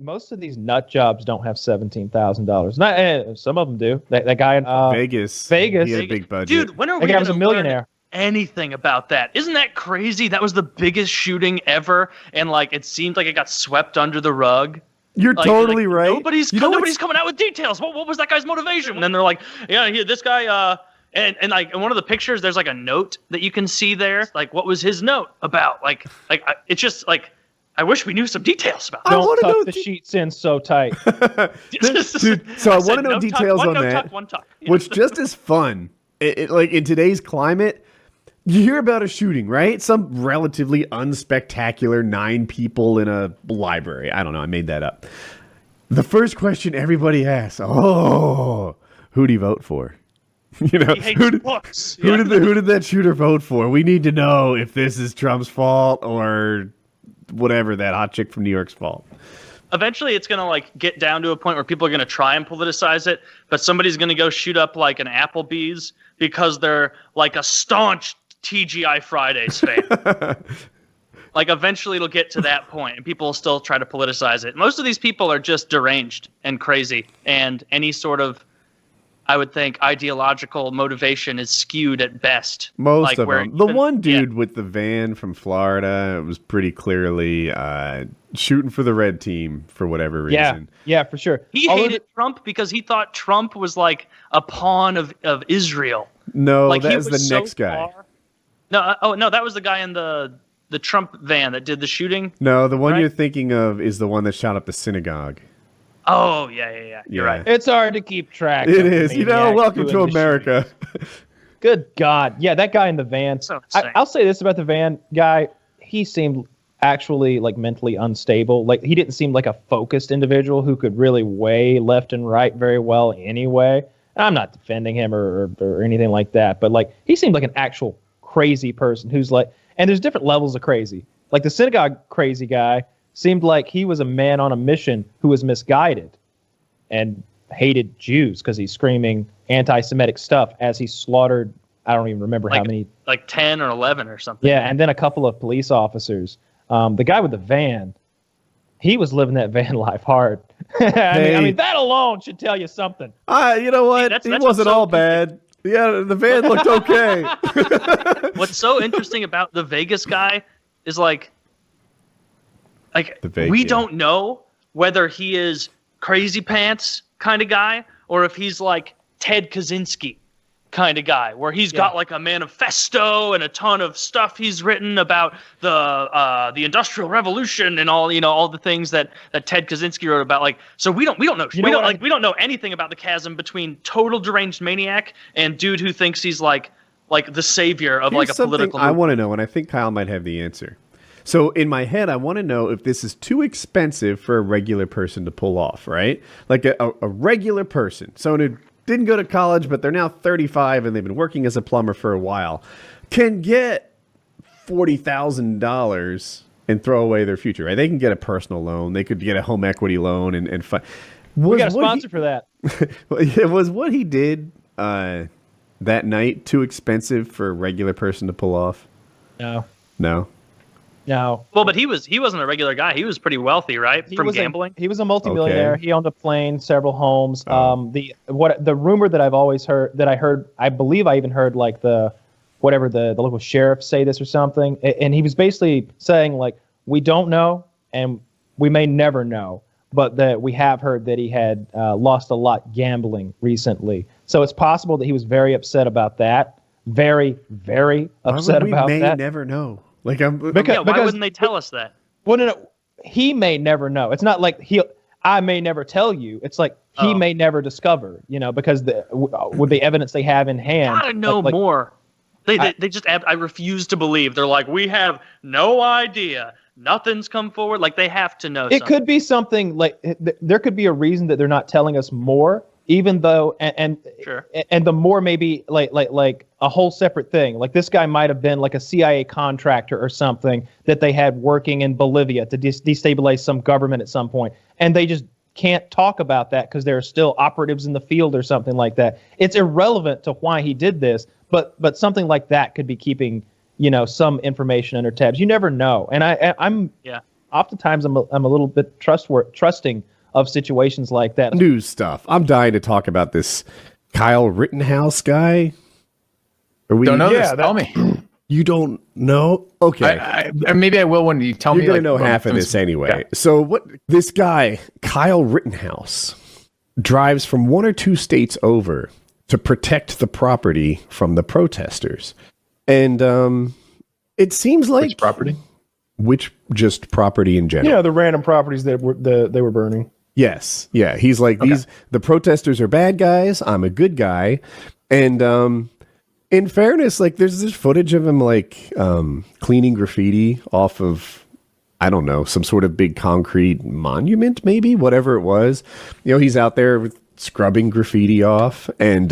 most of these nut jobs don't have $17,000. Not some of them do. That guy in Vegas. Vegas. He had a big budget. Dude, when are we That guy was a gonna millionaire. learn anything about that? Isn't that crazy? That was the biggest shooting ever, and like it seemed like it got swept under the rug. You're Like, totally like, right. Nobody's coming out with details. What was that guy's motivation? And then they're like, yeah, this guy. And like in one of the pictures, there's like a note that you can see there. Like, what was his note about? It's just like, I wish we knew some details about. Don't tuck the sheets in so tight. Dude, so I want to know details on that. One tuck. Which just as fun. Like in today's climate, you hear about a shooting, right? Some relatively unspectacular 9 people in a library. I don't know. I made that up. The first question everybody asks, who do you vote for? You know, He hates books. who did that shooter vote for? We need to know if this is Trump's fault or whatever, that hot chick from New York's fault. Eventually it's going to like get down to a point where people are going to try and politicize it, but somebody's going to go shoot up like an Applebee's because they're like a staunch TGI Fridays fan. Like eventually it'll get to that point and people will still try to politicize it. Most of these people are just deranged and crazy, and any sort of, I would think, ideological motivation is skewed at best. Most of them. The one dude with the van from Florida was pretty clearly shooting for the red team for whatever reason. Yeah, for sure. He hated Trump because he thought Trump was like a pawn of Israel. No, like, that was the next guy. No, that was the guy in the Trump van that did the shooting. No, the one you're thinking of is the one that shot up the synagogue. Oh, yeah. You're right. It's hard to keep track. It is. Welcome to America. Good God. Yeah, that guy in the van. So insane. I'll say this about the van guy. He seemed actually like mentally unstable. Like he didn't seem like a focused individual who could really weigh left and right very well anyway. I'm not defending him or anything like that, but like he seemed like an actual crazy person who's like, and there's different levels of crazy. Like the synagogue crazy guy seemed like he was a man on a mission who was misguided and hated Jews because he's screaming anti-Semitic stuff as he slaughtered, I don't even remember how many. Like 10 or 11 or something. Yeah, and then a couple of police officers. The guy with the van, he was living that van life hard. I mean, that alone should tell you something. You know what? He wasn't all bad. Yeah, the van looked okay. What's so interesting about the Vegas guy is like we don't know whether he is crazy pants kind of guy or if he's like Ted Kaczynski kind of guy, where he's got like a manifesto and a ton of stuff he's written about the Industrial Revolution and all the things that Ted Kaczynski wrote about. Like, so we don't know. We don't know anything about the chasm between total deranged maniac and dude who thinks he's like the savior of like a political movement. I want to know, and I think Kyle might have the answer. So in my head, I want to know if this is too expensive for a regular person to pull off, right? Like a regular person, someone who didn't go to college, but they're now 35 and they've been working as a plumber for a while, can get $40,000 and throw away their future, right? They can get a personal loan. They could get a home equity loan and we got a sponsor for that. Was what he did that night too expensive for a regular person to pull off? No. Well, but he wasn't a regular guy. He was pretty wealthy, right? From gambling. He was a multimillionaire. Okay. He owned a plane, several homes. The rumor that I've always heard, I believe I even heard like the local sheriff say this or something, and he was basically saying like, we don't know and we may never know, but that we have heard that he had lost a lot gambling recently. So it's possible that he was very upset about that. Very, very upset about that. We may never know. Like because why wouldn't they tell us that? Well, no, he may never know. It's not like I may never tell you. It's like he may never discover. Because with the evidence they have in hand, gotta know more. They just I refuse to believe. They're like, we have no idea. Nothing's come forward. Like they have to know. It could be something like there could be a reason that they're not telling us more. Even though, and the more maybe like a whole separate thing. Like this guy might have been like a CIA contractor or something that they had working in Bolivia to destabilize some government at some point, and they just can't talk about that because there are still operatives in the field or something like that. It's irrelevant to why he did this, but something like that could be keeping some information under tabs. You never know, and oftentimes I'm a little bit trusting of situations like that. News stuff. I'm dying to talk about this Kyle Rittenhouse guy. Don't know this. Tell me. You don't know? Okay. Maybe I will when you tell me. You're going to know half of this anyway. Yeah. So what this guy, Kyle Rittenhouse, drives from one or two states over to protect the property from the protesters. And it seems like... Which property? Just property in general. Yeah, the random properties that they were burning. Yes. Yeah. He's like, the protesters are bad guys. I'm a good guy. And in fairness, like there's this footage of him like cleaning graffiti off of, I don't know, some sort of big concrete monument, maybe, whatever it was. You know, he's out there scrubbing graffiti off, and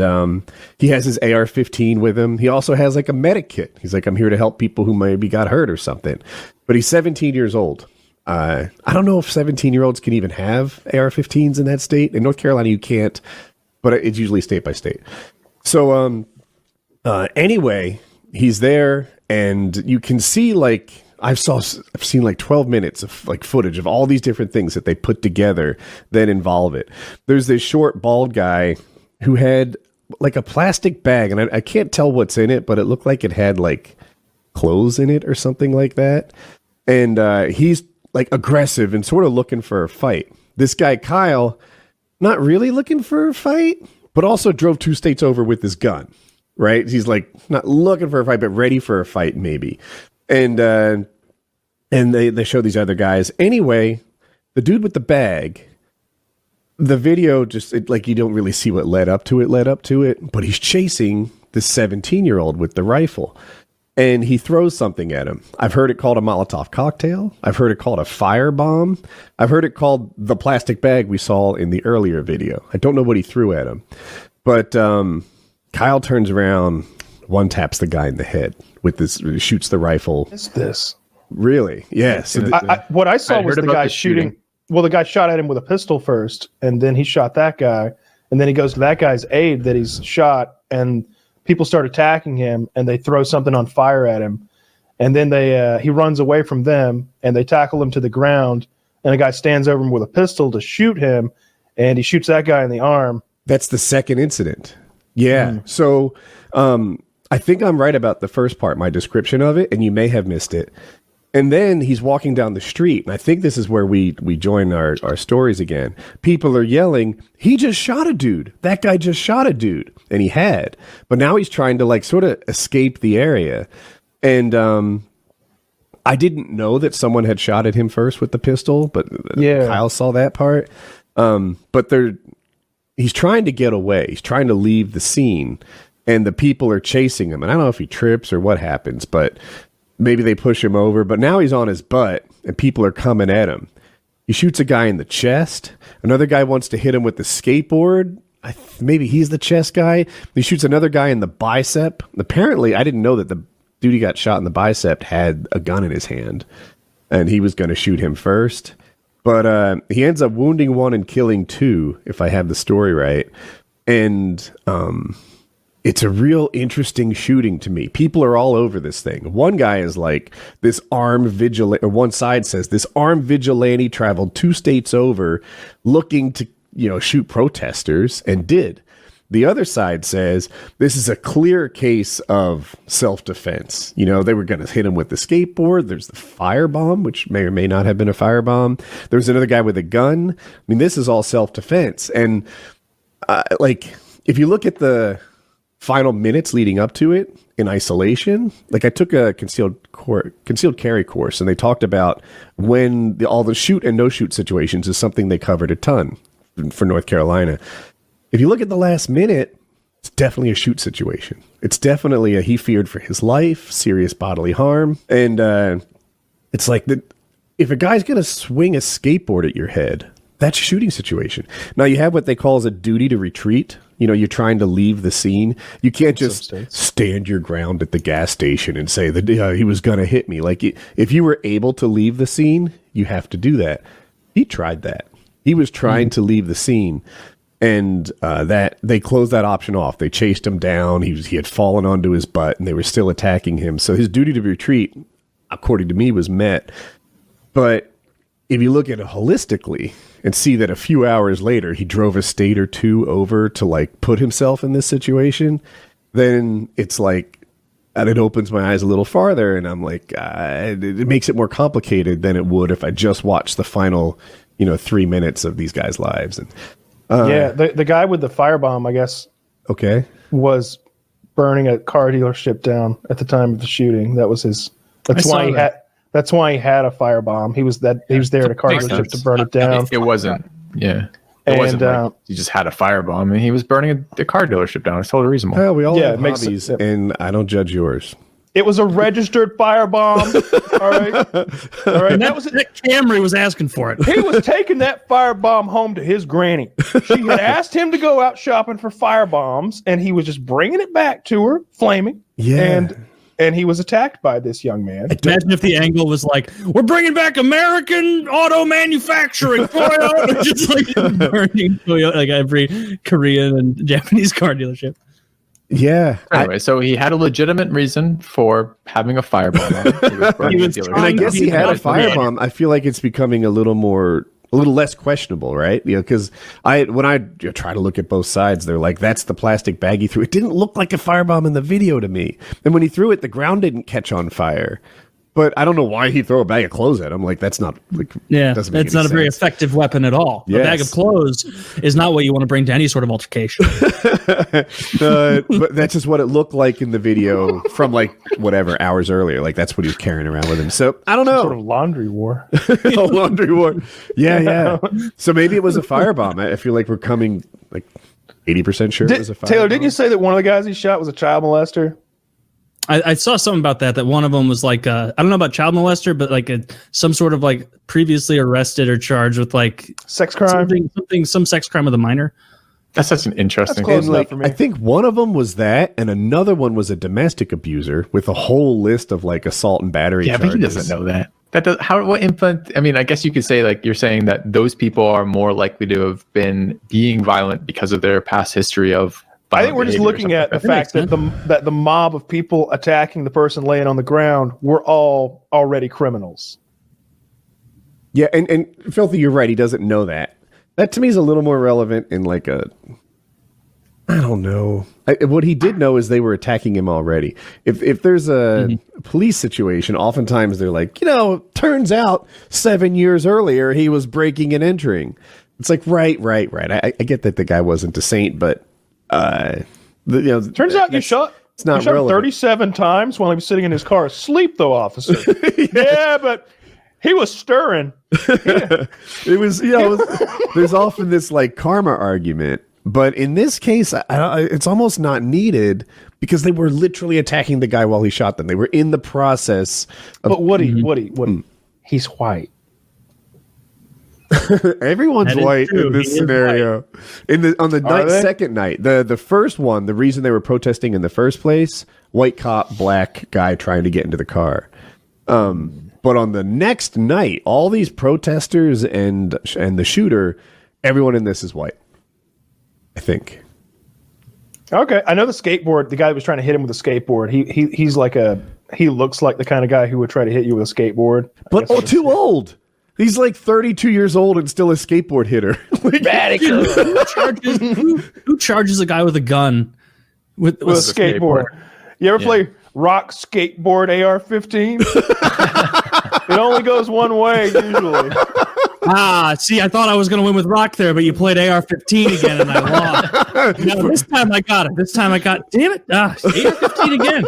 he has his AR-15 with him. He also has like a medic kit. He's like, I'm here to help people who maybe got hurt or something. But he's 17 years old. I don't know if 17-year-olds can even have AR-15s in that state. In North Carolina, you can't, but it's usually state by state. So, anyway, he's there, and you can see like I've seen like 12 minutes of like footage of all these different things that they put together that involve it. There's this short bald guy who had like a plastic bag, and I can't tell what's in it, but it looked like it had like clothes in it or something like that. And he's like aggressive and sort of looking for a fight. This guy Kyle, not really looking for a fight, but also drove 2 states over with his gun. Right? He's like not looking for a fight, but ready for a fight, maybe. And they show these other guys. Anyway, the dude with the bag, the video like you don't really see what led up to it, but he's chasing this 17-year-old with the rifle. And he throws something at him. I've heard it called a Molotov cocktail. I've heard it called a firebomb. I've heard it called the plastic bag we saw in the earlier video. I don't know what he threw at him. But Kyle turns around, one taps the guy in the head with this, shoots the rifle. What's this? Really? Yes. What I saw was the guy shooting. Well, the guy shot at him with a pistol first, and then he shot that guy, and then he goes to that guy's aide that he's shot, and people start attacking him, and they throw something on fire at him, and then he runs away from them, and they tackle him to the ground, and a guy stands over him with a pistol to shoot him, and he shoots that guy in the arm. That's the second incident. Yeah. So I think I'm right about the first part, my description of it, and you may have missed it. And then he's walking down the street, and I think this is where we join our stories again. People are yelling, he just shot a dude. That guy just shot a dude. And he had. But now he's trying to like sort of escape the area. And I didn't know that someone had shot at him first with the pistol, but Kyle saw that part. But he's trying to get away. He's trying to leave the scene, and the people are chasing him. And I don't know if he trips or what happens, but maybe they push him over. But now he's on his butt, and people are coming at him. He shoots a guy in the chest. Another guy wants to hit him with the skateboard. Maybe he's the chest guy. He shoots another guy in the bicep. Apparently, I didn't know that the dude who got shot in the bicep had a gun in his hand, and he was going to shoot him first. But he ends up wounding one and killing two, if I have the story right. And it's a real interesting shooting to me. People are all over this thing. One guy is like, this armed vigilante, or one side says, this armed vigilante traveled 2 states over looking to, shoot protesters, and did. The other side says this is a clear case of self-defense. They were going to hit him with the skateboard. There's the firebomb, which may or may not have been a firebomb. There's another guy with a gun. I mean, this is all self-defense. And if you look at the final minutes leading up to it in isolation, like I took a concealed carry course, and they talked about when all the shoot and no shoot situations is something they covered a ton for North Carolina. If you look at the last minute, it's definitely a shoot situation. It's definitely he feared for his life, serious bodily harm. And it's like if a guy's going to swing a skateboard at your head, that's a shooting situation. Now, you have what they call as a duty to retreat. You're trying to leave the scene. You can't just stand your ground at the gas station and say that he was going to hit me. Like, if you were able to leave the scene, you have to do that. He tried that. He was trying to leave the scene. And that they closed that option off. They chased him down. He had fallen onto his butt, and they were still attacking him. So his duty to retreat, according to me, was met. But if you look at it holistically and see that a few hours later he drove a state or two over to like put himself in this situation, then it's like, and it opens my eyes a little farther, and I'm like, it makes it more complicated than it would if I just watched the final, 3 minutes of these guys' lives. And the guy with the firebomb, I guess, was burning a car dealership down at the time of the shooting. That was his. That's why he had a firebomb. He was there at a car dealership to burn it down. It wasn't. Yeah. It wasn't like he just had a firebomb and he was burning the car dealership down. It's totally reasonable. Well, we all have hobbies, and I don't judge yours. It was a registered firebomb. All right. And that was that Camry was asking for it. He was taking that firebomb home to his granny. She had asked him to go out shopping for firebombs, and he was just bringing it back to her, flaming. Yeah. And he was attacked by this young man. Imagine if the angle was like, we're bringing back American auto manufacturing. Toyota, just like burning Toyota, like every Korean and Japanese car dealership. Yeah. Anyway, so he had a legitimate reason for having a firebomb. And I guess he had a firebomb. I feel like it's becoming a little less questionable, right? Because when I try to look at both sides, they're like, that's the plastic bag he threw. It didn't look like a firebomb in the video to me. And when he threw it, the ground didn't catch on fire. But I don't know why he threw a bag of clothes at him. Like, that's not like, doesn't make any sense. A very effective weapon at all. Yes. A bag of clothes is not what you want to bring to any sort of altercation. But that's just what it looked like in the video from like whatever hours earlier. Like, that's what he was carrying around with him. So I don't know. Sort of laundry war. A laundry war. Yeah. So maybe it was a firebomb. I feel like we're coming like 80% sure it was a firebomb. Taylor, didn't you say that one of the guys he shot was a child molester? I saw something about that one of them was like, I don't know about child molester, but like some sort of like previously arrested or charged with like sex crime, some sex crime with a minor. That's such an interesting thing. Like, I think one of them was that, and another one was a domestic abuser with a whole list of like assault and battery charges. But he doesn't know that. What influence? I mean, I guess you could say like you're saying that those people are more likely to have been being violent because of their past history of. I think we're just looking at the fact that the mob of people attacking the person laying on the ground were all already criminals. Yeah, and Filthy, you're right. He doesn't know that. That to me is a little more relevant in like I don't know. What he did know is they were attacking him already. If there's a police situation, oftentimes they're like, turns out 7 years earlier he was breaking and entering. It's like, right. I get that the guy wasn't a saint, but turns out you shot 37 times while he was sitting in his car asleep, though, officer. Yeah, but he was stirring. Yeah. It was, there's often this like karma argument, but in this case, it's almost not needed because they were literally attacking the guy while he shot them. They were in the process of. But Woody, he's white. Everyone's white in this scenario. On the second night, the first one, the reason they were protesting in the first place, white cop, black guy trying to get into the car. But on the next night, all these protesters and the shooter, everyone in this is white. I think. Okay, I know the skateboard. The guy who was trying to hit him with a skateboard. He's like he looks like the kind of guy who would try to hit you with a skateboard. But too old. He's like 32 years old and still a skateboard hitter. Who charges a guy with a gun with a skateboard? You ever play Rock Skateboard AR-15? It only goes one way usually. See, I thought I was going to win with Rock there, but you played AR-15 again, and I lost. This time I got it. Damn it! AR-15 again.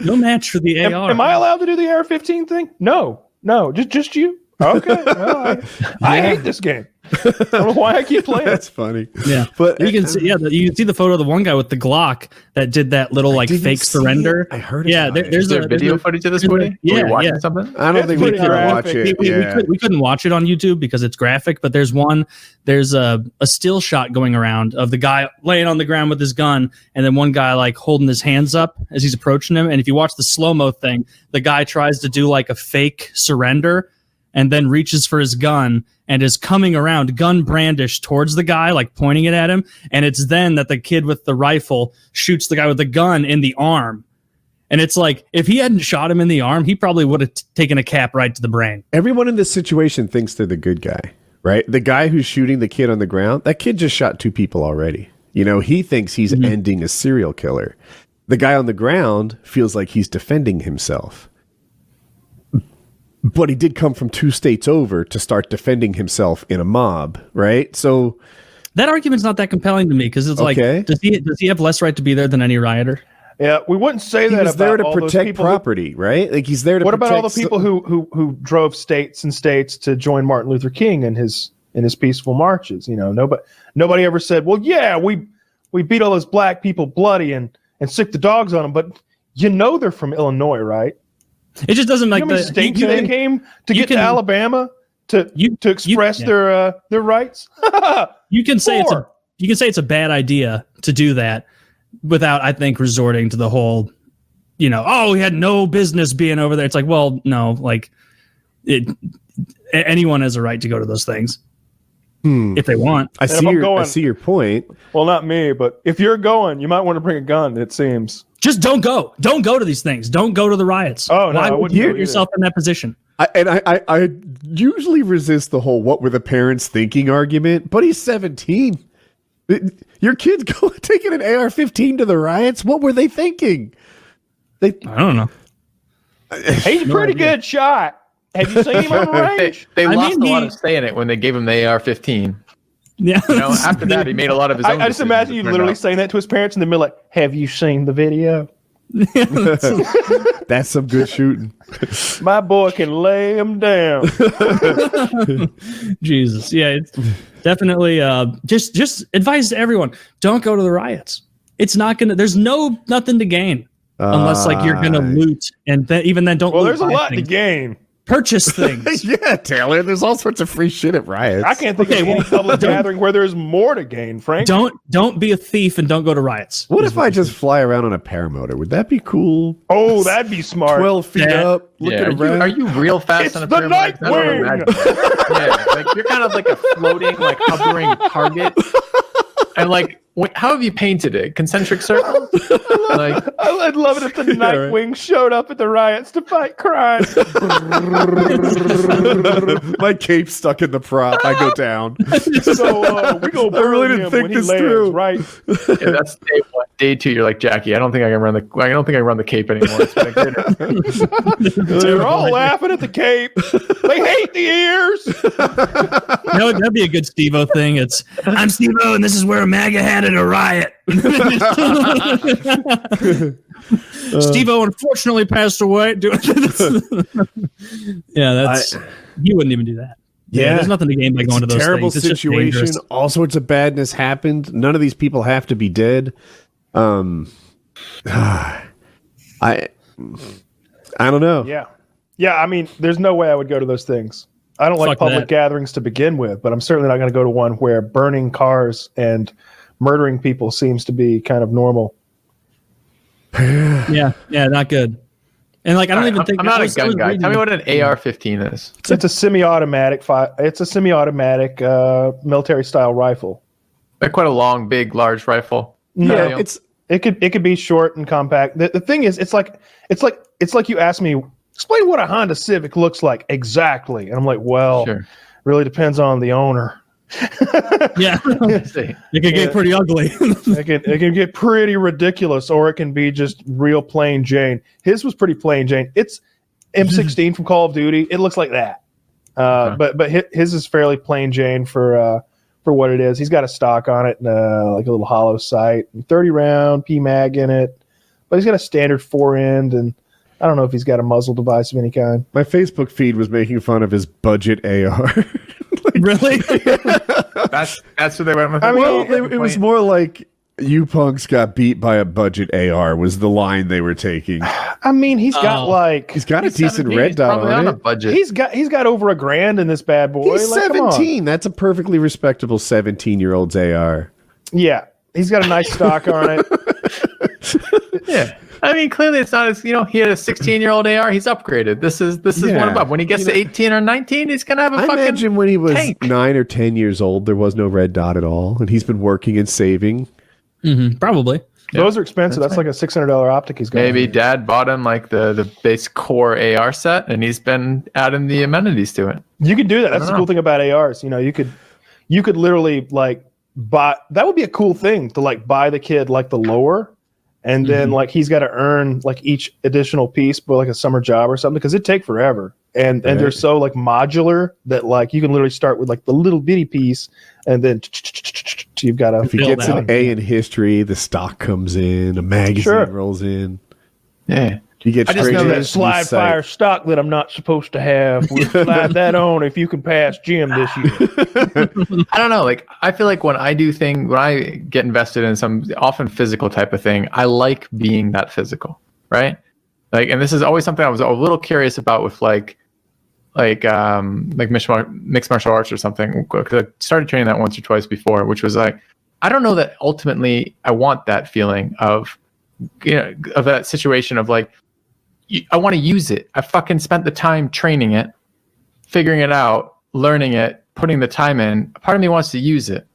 No match for the AR. Am I allowed to do the AR-15 thing? No, just you. Okay, well, I hate this game. I don't know why I keep playing. That's funny. Yeah, but you can see. Yeah, you can see the photo of the one guy with the Glock that did that little like fake surrender. I heard. Yeah, there's video footage of this footage. Yeah, something. I don't think we can watch it. We couldn't watch it on YouTube because it's graphic. But there's a still shot going around of the guy laying on the ground with his gun, and then one guy like holding his hands up as he's approaching him. And if you watch the slow-mo thing, the guy tries to do like a fake surrender, and then reaches for his gun and is coming around, gun brandished towards the guy, like pointing it at him. And it's then that the kid with the rifle shoots the guy with the gun in the arm. And it's like, if he hadn't shot him in the arm, he probably would have taken a cap right to the brain. Everyone in this situation thinks they're the good guy, right? The guy who's shooting the kid on the ground, that kid just shot 2 people already. You know, he thinks he's ending a serial killer. The guy on the ground feels like he's defending himself. But he did come from 2 states over to start defending himself in a mob, right? So that argument's not that compelling to me because it's like, does he have less right to be there than any rioter? Yeah, we wouldn't say that. He's there to protect property, right? Like he's there to. What about all the people who drove states and states to join Martin Luther King in his peaceful marches? You know, nobody ever said, "Well, yeah, we beat all those black people bloody and sick the dogs on them." But you know, they're from Illinois, right? It just doesn't make the states they came to get to Alabama to express their rights. You can say it's a bad idea to do that without, I think, resorting to the whole, you know, oh, he had no business being over there. It's like, well, no, like anyone has a right to go to those things if they want. I see your point. Well, not me, but if you're going, you might want to bring a gun. It seems. Just don't go. Don't go to these things. Don't go to the riots. Oh no, why would you put yourself in that position? I usually resist the whole "what were the parents thinking" argument, but he's 17. Your kid's taking an AR-15 to the riots. What were they thinking? I don't know. He's a pretty good shot. Have you seen him on range? They lost a lot of say in it when they gave him the AR-15. Yeah. You know, after that, he made a lot of his own. I just imagine you literally saying that to his parents in the middle, like, "Have you seen the video?" That's some good shooting. My boy can lay him down. Jesus, yeah, it's definitely. Just advice to everyone: don't go to the riots. It's not gonna. There's nothing to gain unless like you're gonna loot, and even then, don't. Well, loot, there's a lot to gain. Purchase things. Yeah, Taylor. There's all sorts of free shit at riots. I can't think of any public gathering where there's more to gain, Frank. Don't be a thief and don't go to riots. What if I just fly around on a paramotor? Would that be cool? Oh, that'd be smart. 12 feet up, looking around. Are you real fast on a paramotor? It's the Nightwing. Yeah, like you're kind of like a floating, like hovering target, and like. How have you painted it? Concentric circles? I'd love it if the Nightwing showed up at the riots to fight crime. My cape's stuck in the prop. I go down. So we go. I really didn't think this through. Right? Yeah, that's day 1. Day 2, you're like, Jackie, I don't think I can run the cape anymore. It's been a good. They're all laughing at the cape. They hate the ears. You know, that'd be a good Steve-O thing. I'm Steve-O, and this is where a MAGA had at a riot. Steve-O unfortunately passed away. Yeah, he wouldn't even do that. Yeah, there's nothing to gain by going to those terrible things. It's situation. All sorts of badness happened. None of these people have to be dead. I don't know. Yeah. I mean, there's no way I would go to those things. I don't like public gatherings to begin with, but I'm certainly not going to go to one where burning cars and murdering people seems to be kind of normal. Yeah, not good. And like, I don't even think I'm not a gun guy. Tell me what an AR-15 is. It's a semi-automatic. It's a semi-automatic military style rifle. Like quite a long, big, large rifle. Yeah, it could be short and compact. The thing is, it's like you asked me, explain what a Honda Civic looks like exactly, and I'm like, well, really depends on the owner. Yeah, it can get pretty ugly. it can get pretty ridiculous, or it can be just real plain Jane. His was pretty plain Jane. It's M16 from Call of Duty. It looks like that, but his is fairly plain Jane for what it is. He's got a stock on it and like a little hollow sight and 30 round PMag in it, but he's got a standard 4-end, and I don't know if he's got a muzzle device of any kind. My Facebook feed was making fun of his budget AR. Really? That's what they went with. I mean, it was more like, "You punks got beat by a budget AR" was the line they were taking. I mean, he's got a decent red dot on a it. budget. He's got over $1,000 in this bad boy. He's 17. That's a perfectly respectable 17-year-old's AR. Yeah, he's got a nice stock on it. Yeah. I mean, clearly it's not as, he had a 16-year-old AR. He's upgraded. This is one above. When he gets to 18 or 19, he's going to have a fucking imagine when he was tank. 9 or 10 years old, there was no red dot at all, and he's been working and saving. Mm-hmm, probably. Those are expensive. That's like a $600 optic he's got. Maybe dad bought him like the base core AR set, and he's been adding the amenities to it. You could do that. That's the cool thing about ARs. You know, you could literally like buy. That would be a cool thing to like buy the kid like the lower, and then like he's got to earn like each additional piece for like a summer job or something, because it'd take forever. And they're so like modular that like you can literally start with like the little bitty piece, and then you've got to. If he gets an A in history, the stock comes in, a magazine rolls in. Yeah, you get. I just know that slide fire stock that I'm not supposed to have. We'll slide that on if you can pass Jim this year. I don't know. Like I feel like when I get invested in some often physical type of thing, I like being that physical, right? Like, and this is always something I was a little curious about with like mixed martial arts or something, because I started training that once or twice before, which was like, I don't know that ultimately I want that feeling of, you know, of that situation of like, I want to use it. I fucking spent the time training it, figuring it out, learning it, putting the time in. A part of me wants to use it.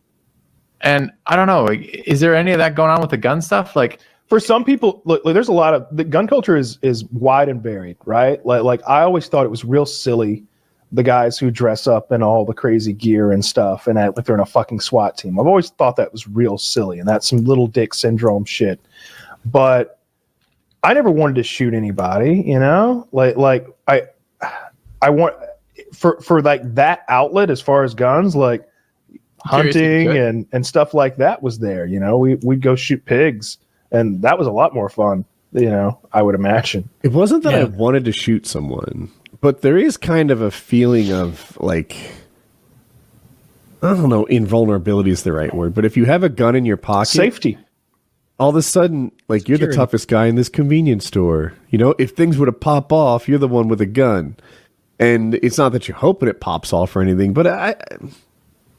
And I don't know, like, is there any of that going on with the gun stuff? Like, for some people, look, there's a lot of the gun culture is wide and varied, right? Like I always thought it was real silly, the guys who dress up in all the crazy gear and stuff, and act like they're in a fucking SWAT team. I've always thought that was real silly, and that's some little dick syndrome shit. But I never wanted to shoot anybody, you know. Like I want for like that outlet as far as guns, like hunting and stuff like that was there. You know, we'd go shoot pigs. And that was a lot more fun, you know, I would imagine. It wasn't that I wanted to shoot someone, but there is kind of a feeling of like, I don't know, invulnerability is the right word, but if you have a gun in your pocket, safety, all of a sudden, like you're the toughest guy in this convenience store. You know, if things were to pop off, you're the one with a gun. And it's not that you're hoping it pops off or anything, but I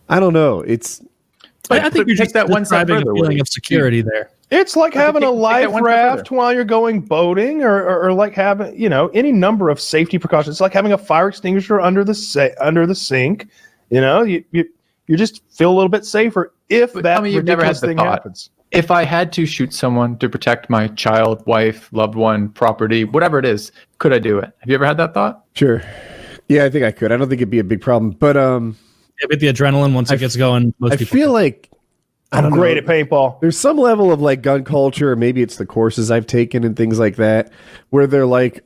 don't know. It's. I think you're just that one side a feeling of security there. It's like having a life raft while you're going boating, or like having, you know, any number of safety precautions. It's like having a fire extinguisher under the sink. You know, you just feel a little bit safer if that ridiculous thing happens. If I had to shoot someone to protect my child, wife, loved one, property, whatever it is, could I do it? Have you ever had that thought? Sure. Yeah, I think I could. I don't think it'd be a big problem, but with the adrenaline once it gets going, most people feel like I'm great at paintball. There's some level of like gun culture, or maybe it's the courses I've taken and things like that, where they're like,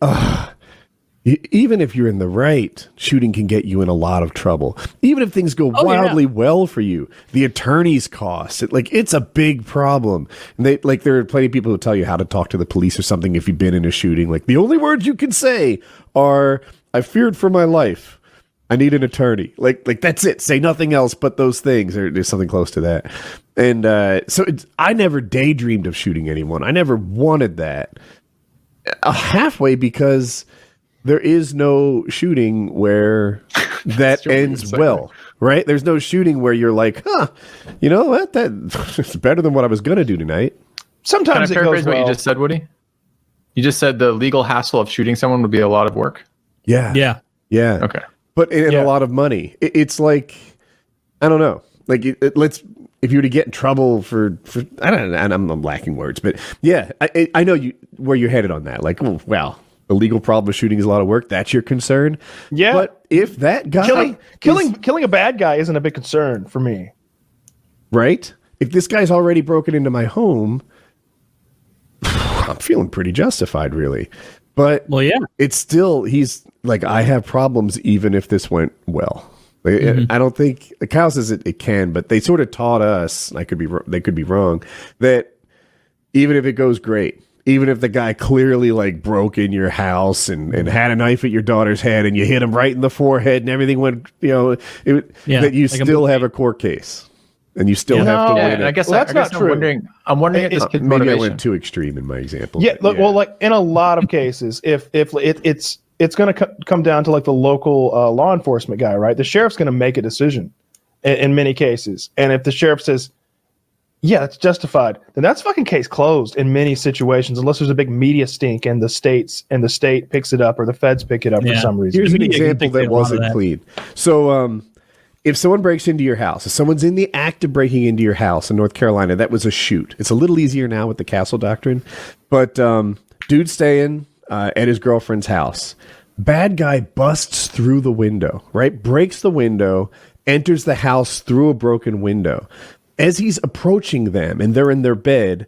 even if you're in the right, shooting can get you in a lot of trouble. Even if things go wildly well for you, the attorney's costs, it's a big problem. And there are plenty of people who tell you how to talk to the police or something if you've been in a shooting. Like the only words you can say are, "I feared for my life. I need an attorney." Like that's it. Say nothing else but those things, or there's something close to that. And so I never daydreamed of shooting anyone. I never wanted that. Halfway because there is no shooting where that ends well, right? There's no shooting where you're like, you know what? That's better than what I was going to do tonight. Sometimes Can I paraphrase what you just said, Woody? You just said the legal hassle of shooting someone would be a lot of work. Yeah. Yeah. Yeah. Okay. But in a lot of money. It's like, I don't know. Like, if you were to get in trouble for I don't know, and I'm lacking words, but yeah, I know where you're headed on that. Like, well, the legal problem of shooting is a lot of work. That's your concern. Yeah. But if that guy killing a bad guy isn't a big concern for me. Right? If this guy's already broken into my home, I'm feeling pretty justified, really. But it's still, he's like, I have problems even if this went well. I don't think Kyle says it can, but they sort of taught us, they could be wrong, that even if it goes great, even if the guy clearly like broke in your house and had a knife at your daughter's head and you hit him right in the forehead and everything went, that you still have a court case and you still have to win. And I guess that's not true. I'm wondering if this kid's maybe motivation. I went too extreme in my example. Yeah, well, like in a lot of cases, if it's going to come down to like the local law enforcement guy, right? The sheriff's going to make a decision in many cases. And if the sheriff says, yeah, it's justified, then that's fucking case closed in many situations, unless there's a big media stink and the state picks it up or the feds pick it up for some reason. Here's an example that wasn't clean. So if someone breaks into your house, if someone's in the act of breaking into your house in North Carolina, that was a shoot. It's a little easier now with the castle doctrine, but dude staying at his girlfriend's house. Bad guy busts through the window, right? Breaks the window, enters the house through a broken window. As he's approaching them and they're in their bed,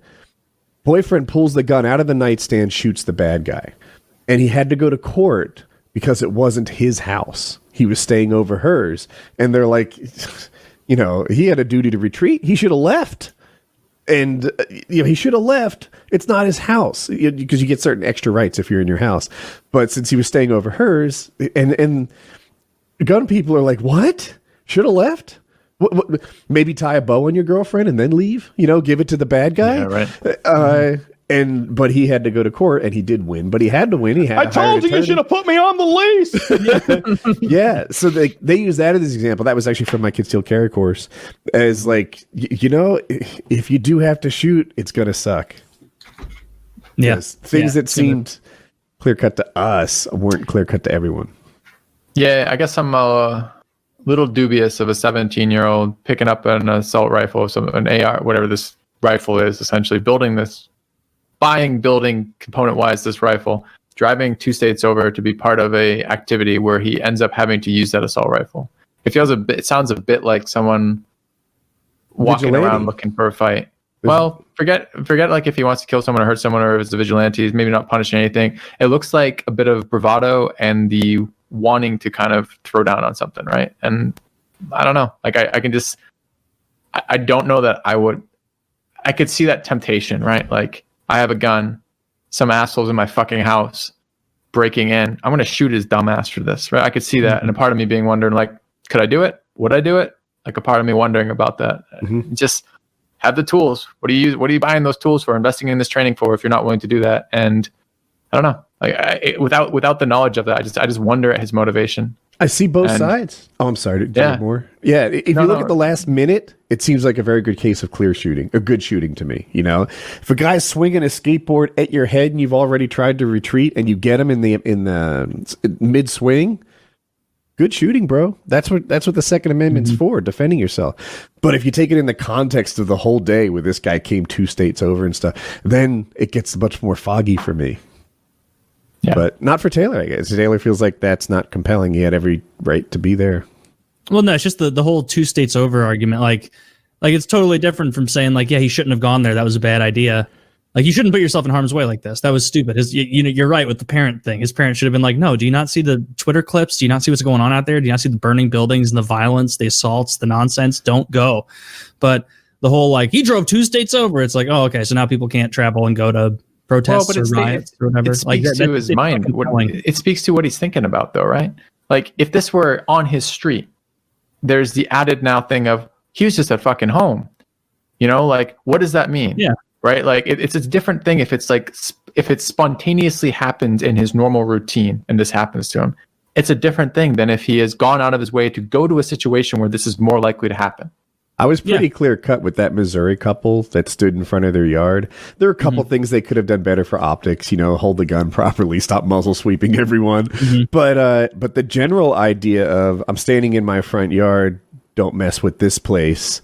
boyfriend pulls the gun out of the nightstand, shoots the bad guy. And he had to go to court because it wasn't his house. He was staying over hers. And they're like, you know, he had a duty to retreat. He should have left. And, you know, he should have left. It's not his house because you get certain extra rights if you're in your house. But since he was staying over hers, and gun people are like, what? Should have left? What, maybe tie a bow on your girlfriend and then leave? You know, give it to the bad guy? Yeah, right. But he had to go to court, and he did win. But he had to win. He had. I told you should have put me on the lease. Yeah. So they use that as an example. That was actually from my concealed carry course. As like, you know, if you do have to shoot, it's gonna suck. Yes. Things that seemed clear cut to us weren't clear cut to everyone. Yeah, I guess I'm a little dubious of a 17-year-old picking up an assault rifle, an AR, whatever this rifle is, essentially building component-wise this rifle, driving 2 states over to be part of a activity where he ends up having to use that assault rifle. It sounds a bit like someone walking around looking for a fight. Well, forget like if he wants to kill someone or hurt someone, or if it's a vigilante, he's maybe not punishing anything. It looks like a bit of bravado and the wanting to kind of throw down on something, right? And I don't know. Like I don't know that I could see that temptation, right? Like, I have a gun, some assholes in my fucking house breaking in. I'm going to shoot his dumb ass for this, right? I could see that. And a part of me being wondering, like, could I do it? Would I do it? Like, a part of me wondering about that. Just have the tools. What are you buying those tools for, investing in this training for, if you're not willing to do that? And I don't know. Like, without the knowledge of that, I just wonder at his motivation. I see both sides. Oh, I'm sorry. Do you have more? Yeah. If you look at the last minute, it seems like a very good case of clear shooting, a good shooting to me. You know, if a guy's swinging a skateboard at your head and you've already tried to retreat and you get him in the mid swing, good shooting, bro. That's what the Second Amendment's for, defending yourself. But if you take it in the context of the whole day where this guy came 2 states over and stuff, then it gets much more foggy for me. Yeah. But not for Taylor, I guess. Taylor feels like that's not compelling. He had every right to be there. Well, no, it's just the whole 2 states over argument. Like it's totally different from saying, like, yeah, he shouldn't have gone there. That was a bad idea. Like, you shouldn't put yourself in harm's way like this. That was stupid. You're right with the parent thing. His parents should have been like, no, do you not see the Twitter clips? Do you not see what's going on out there? Do you not see the burning buildings and the violence, the assaults, the nonsense? Don't go. But the whole, like, he drove 2 states over. It's like, oh, okay, so now people can't travel and go to protests or riots or whatever. It speaks to his mind. It speaks to what he's thinking about, though, right? Like, if this were on his street, there's the added now thing of he was just at fucking home. You know, like, what does that mean? Yeah. Right? Like, it's a different thing if it's like, if it spontaneously happens in his normal routine and this happens to him. It's a different thing than if he has gone out of his way to go to a situation where this is more likely to happen. I was pretty clear cut with that Missouri couple that stood in front of their yard. There are a couple things they could have done better for optics, you know, hold the gun properly, stop muzzle sweeping everyone. But the general idea of I'm standing in my front yard, don't mess with this place.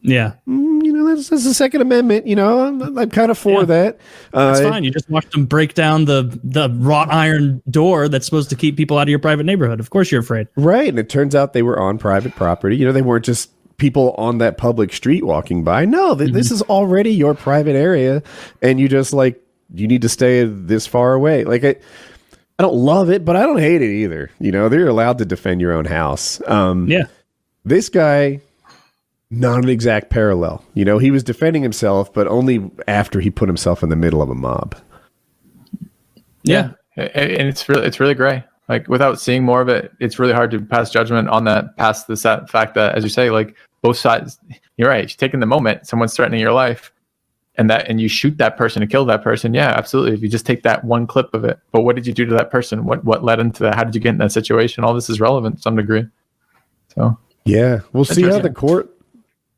Yeah. You know, that's the Second Amendment, you know, I'm kind of for that. That's fine. You just watched them break down the wrought iron door that's supposed to keep people out of your private neighborhood. Of course you're afraid. Right. And it turns out they were on private property. You know, they weren't just people on that public street walking by. No, this is already your private area, and you just like you need to stay this far away. Like I don't love it, but I don't hate it either. You know, they're allowed to defend your own house. This guy, not an exact parallel. You know, he was defending himself, but only after he put himself in the middle of a mob. Yeah, and it's really gray. Like, without seeing more of it, it's really hard to pass judgment on that, past the fact that, as you say, like, both sides, you're right. You're taking the moment, someone's threatening your life, and you shoot that person to kill that person. Yeah, absolutely. If you just take that one clip of it, but what did you do to that person? What led into that? How did you get in that situation? All this is relevant to some degree. So yeah, we'll see how the court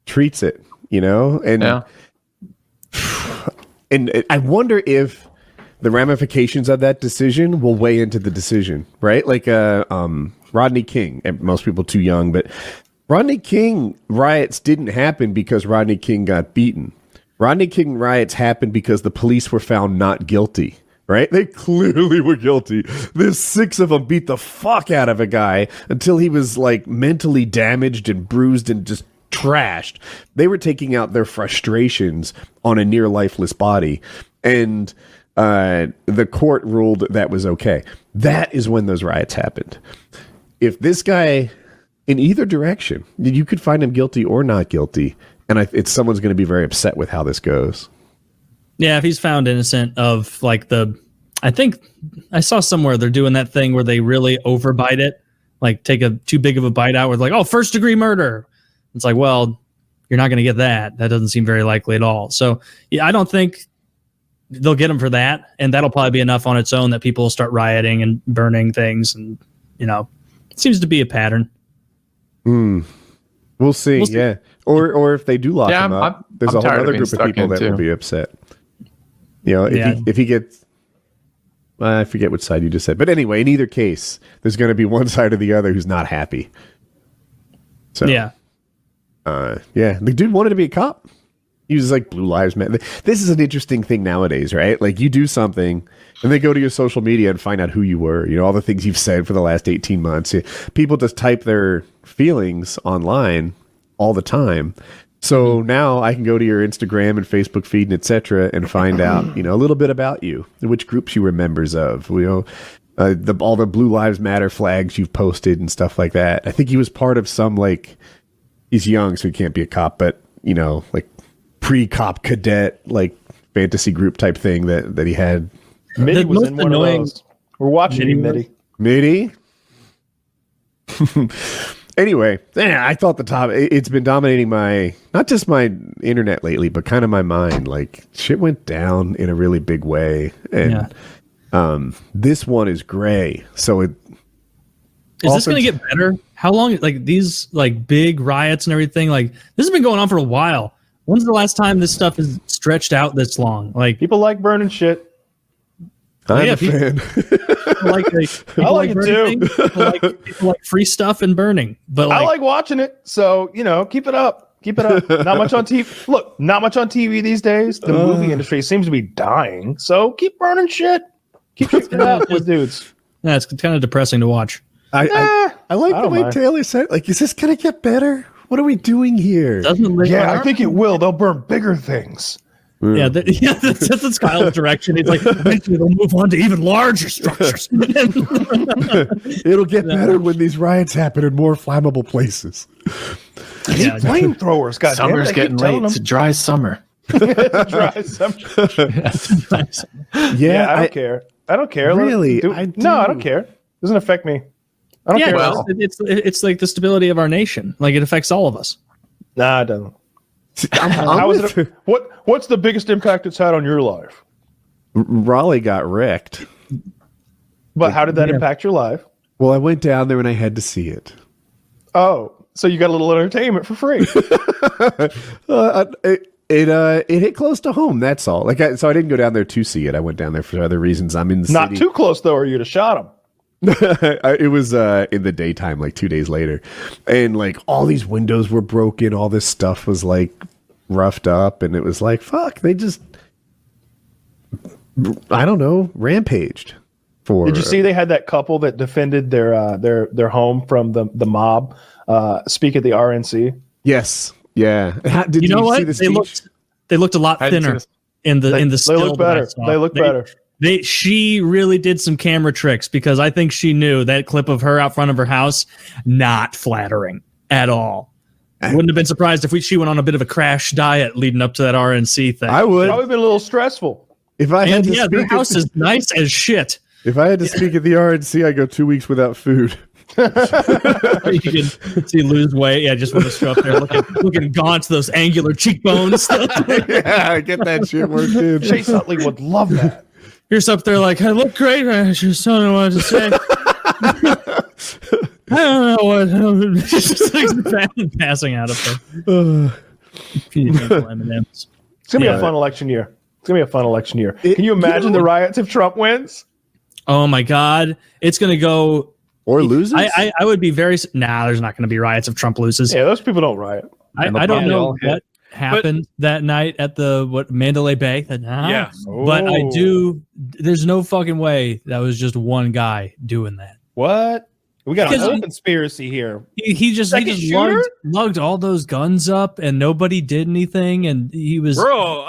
treats it, you know, and and I wonder if the ramifications of that decision will weigh into the decision, right? Like Rodney King, and most people too young, but Rodney King riots didn't happen because Rodney King got beaten. Rodney King riots happened because the police were found not guilty, right? They clearly were guilty. There's 6 of them beat the fuck out of a guy until he was like mentally damaged and bruised and just trashed. They were taking out their frustrations on a near lifeless body. And the court ruled that was okay. That is when those riots happened. If this guy, in either direction, you could find him guilty or not guilty, and someone's going to be very upset with how this goes. Yeah, if he's found innocent of like I think I saw somewhere they're doing that thing where they really overbite it, like take a too big of a bite out with like, oh, 1st degree murder. It's like, well, you're not going to get that. That doesn't seem very likely at all. So yeah, I don't think they'll get him for that, and that'll probably be enough on its own that people will start rioting and burning things, and it seems to be a pattern. We'll see. Yeah, or if they do lock him up, there's a whole other group of people that will be upset. If he gets, I forget which side you just said, but anyway, in either case, there's going to be one side or the other who's not happy. So the dude wanted to be a cop. He was like Blue Lives Matter. This is an interesting thing nowadays, right? Like you do something and they go to your social media and find out who you were, all the things you've said for the last 18 months. People just type their feelings online all the time. So now I can go to your Instagram and Facebook feed and etc. and find out, a little bit about you, which groups you were members of, all the Blue Lives Matter flags you've posted and stuff like that. I think he was part of some he's young, so he can't be a cop, but pre-cop cadet fantasy group type thing that he had. Mitty was in one of those. We're watching you, Mitty. Mitty? Anyway, I thought it's been dominating not just my internet lately, but kind of my mind. Shit went down in a really big way. And this one is gray. So is this going to get better? How long, these big riots and everything, this has been going on for a while. When's the last time this stuff is stretched out this long? People like burning shit. I'm a fan. I like it too. People like free stuff and burning. But I like watching it. So, keep it up. Keep it up. Not much on TV. Look, not much on TV these days. The movie industry seems to be dying. So keep burning shit. Keep it up with dudes. Yeah, it's kind of depressing to watch. I like the way Taylor said, is this going to get better? What are we doing here? I think it will. They'll burn bigger things. Yeah, that's Kyle's direction. He's like, eventually they'll move on to even larger structures. It'll get better when these riots happen in more flammable places. I need flamethrowers. God Summer's getting late. It's a dry summer. Dry summer. I don't care. I don't care. Really? I don't care. It doesn't affect me. I don't care. Well, it's like the stability of our nation. It affects all of us. Nah, it doesn't. What's the biggest impact it's had on your life? Raleigh got wrecked. But how did that impact your life? Well, I went down there and I had to see it. Oh, so you got a little entertainment for free. It hit close to home. That's all. So I didn't go down there to see it. I went down there for other reasons. I'm in the Not city. too close though, or you'd have shot him. It was in the daytime, 2 days later, and all these windows were broken. All this stuff was roughed up, and it was fuck. They just, I don't know, rampaged. Did you see they had that couple that defended their home from the mob? Speak at the RNC. Yes. Yeah. Did you know what? See the speech? They looked a lot thinner in the still. They look better. They look better. She really did some camera tricks because I think she knew that clip of her out front of her house, not flattering at all. I wouldn't have been surprised if she went on a bit of a crash diet leading up to that RNC thing. I would. Probably been a little stressful. If I had to speak, their house is nice as shit. If I had to speak at the RNC, I go 2 weeks without food. You can see lose weight. Yeah, just want to show up there looking gaunt, those angular cheekbones. Yeah, get that shit worked in. Chase Utley would love that. You're up there I look great. I just don't know what to say. I don't know what. Just passing out of there. It's gonna be a fun election year. Can you imagine the riots if Trump wins? Oh my God, it's gonna go Or loses? I would be very. Nah, there's not going to be riots if Trump loses. Yeah, those people don't riot. I don't know what happened that night at the Mandalay Bay. Yeah. But I do. There's no fucking way that was just one guy doing that. What? We got a whole conspiracy here. He just lugged all those guns up, and nobody did anything, and he was no,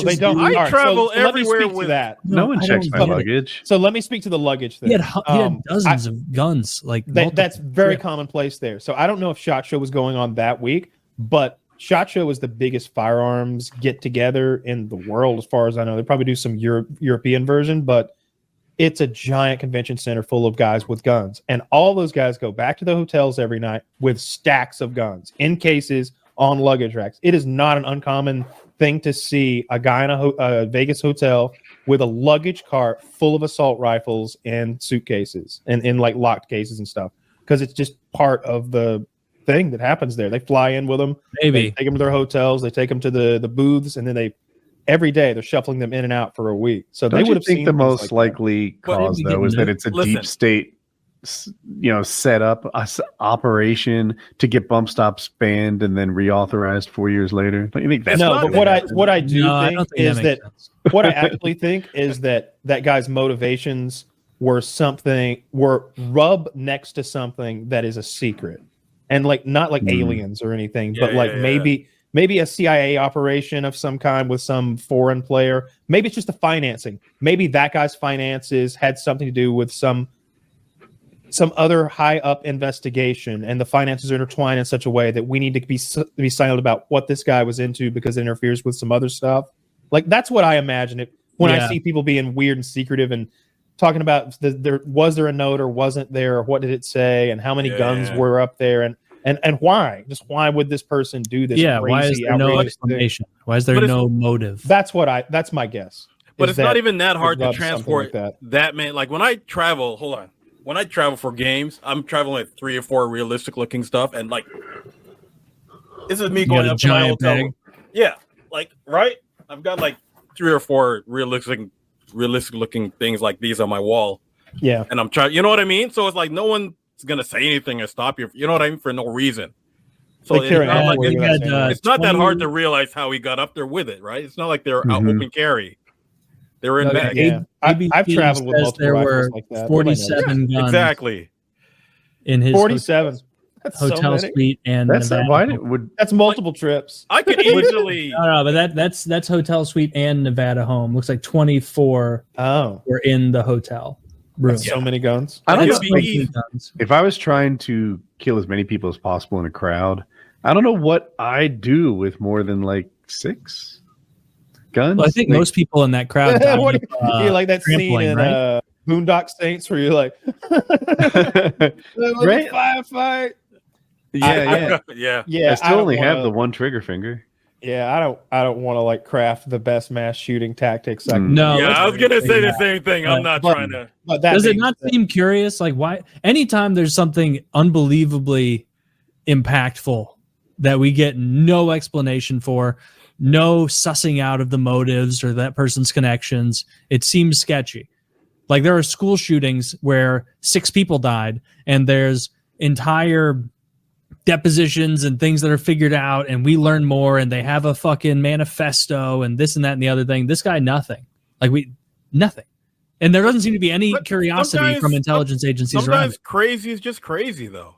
they don't. I travel everywhere with that. No one checks my luggage. So let me speak to the luggage thing. He had dozens of guns. That's very commonplace there. So I don't know if SHOT Show was going on that week, but SHOT Show is the biggest firearms get together in the world, as far as I know. They probably do some European version, but it's a giant convention center full of guys with guns. And all those guys go back to the hotels every night with stacks of guns in cases on luggage racks. It is not an uncommon thing to see a guy in a Vegas hotel with a luggage cart full of assault rifles and suitcases and in like locked cases and stuff, because it's just part of the thing that happens there. They fly in with them. They take them to their hotels. They take them to the booths, and then every day they're shuffling them in and out for a week. So Don't they would have think the most likely cause though is that it's a deep state, set up operation to get bump stops banned and then reauthorized 4 years later. Don't you think that's no? But what I do think is that what I actually think is that guy's motivations were rub next to something that is a secret, and not like aliens or anything, but maybe a CIA operation of some kind with some foreign player. Maybe it's just the financing. Maybe that guy's finances had something to do with some other high up investigation, and the finances are intertwined in such a way that we need to be silent about what this guy was into because it interferes with some other stuff. Like, that's what I imagine it when I see people being weird and secretive and talking about was there a note or wasn't there, or what did it say, and how many guns were up there, and why? Just why would this person do this? Yeah, why is there no explanation? Why is there no motive? That's my guess. But it's not even that hard to transport that man. Like when I travel, when I travel for games, I'm traveling with 3 or 4 realistic looking stuff, and like this is me going up to my hotel room. Yeah, right. I've got like 3 or 4 realistic looking things like these on my wall. Yeah, and I'm trying. You know what I mean? So it's like no one is gonna say anything or stop you. You know what I mean? For no reason. So it's not that hard to realize how he got up there with it, right? It's not like they're out open carry. They were in bag. Yeah. I've traveled with multiple rifles like that. 47 guns. Exactly. In his 47 hotel suite, and that's multiple trips. I could easily but that's hotel suite and Nevada home. Looks like 24 were in the hotel room. So many guns. I don't know. If I was trying to kill as many people as possible in a crowd, I don't know what I'd do with more than like 6 guns. Well, I think most people in that crowd you like that scene in Boondock Saints where you're like right? firefight. Yeah. I still only have the one trigger finger. Yeah, I don't want to like craft the best mass shooting tactics. No, I was gonna say the same thing. I'm not trying to. But does it not seem curious? Like, why? Anytime there's something unbelievably impactful that we get no explanation for, no sussing out of the motives or that person's connections, it seems sketchy. Like there are school shootings where 6 people died, and there's entire depositions and things that are figured out, and we learn more, and they have a fucking manifesto and this and that and the other thing. This guy, nothing. Nothing. And there doesn't seem to be any curiosity from intelligence agencies. Sometimes crazy is just crazy, though.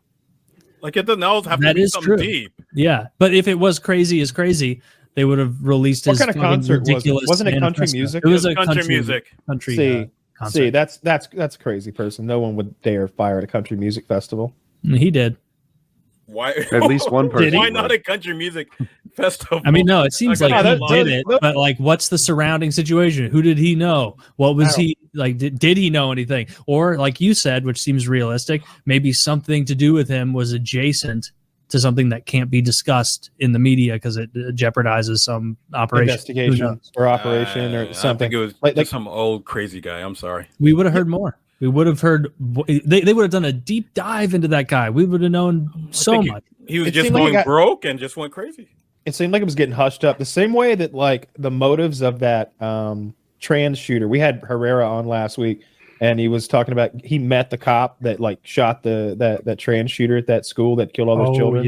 Like it doesn't always have to be something deep. Yeah, but if it was crazy is crazy, they would have released his kind of concert ridiculous. Wasn't it country music? It was a country music. Concert. See, that's a crazy person. No one would dare fire at a country music festival. He did. Why? At least one person. Why not a country music festival? I mean, no, it seems like he did it, but like, what's the surrounding situation? Who did he know? What was he like? Did he know anything? Or like you said, which seems realistic, maybe something to do with him was adjacent to something that can't be discussed in the media because it jeopardizes some operation, investigation or operation or something. I think it was like some old crazy guy. I'm sorry. We would have heard more. We would have heard. They would have done a deep dive into that guy. We would have known so much. He was just going broke and just went crazy. It seemed like it was getting hushed up. The same way that like the motives of that trans shooter. We had Herrera on last week. and he was talking about he met the cop that like shot that trans shooter at that school that killed all those children.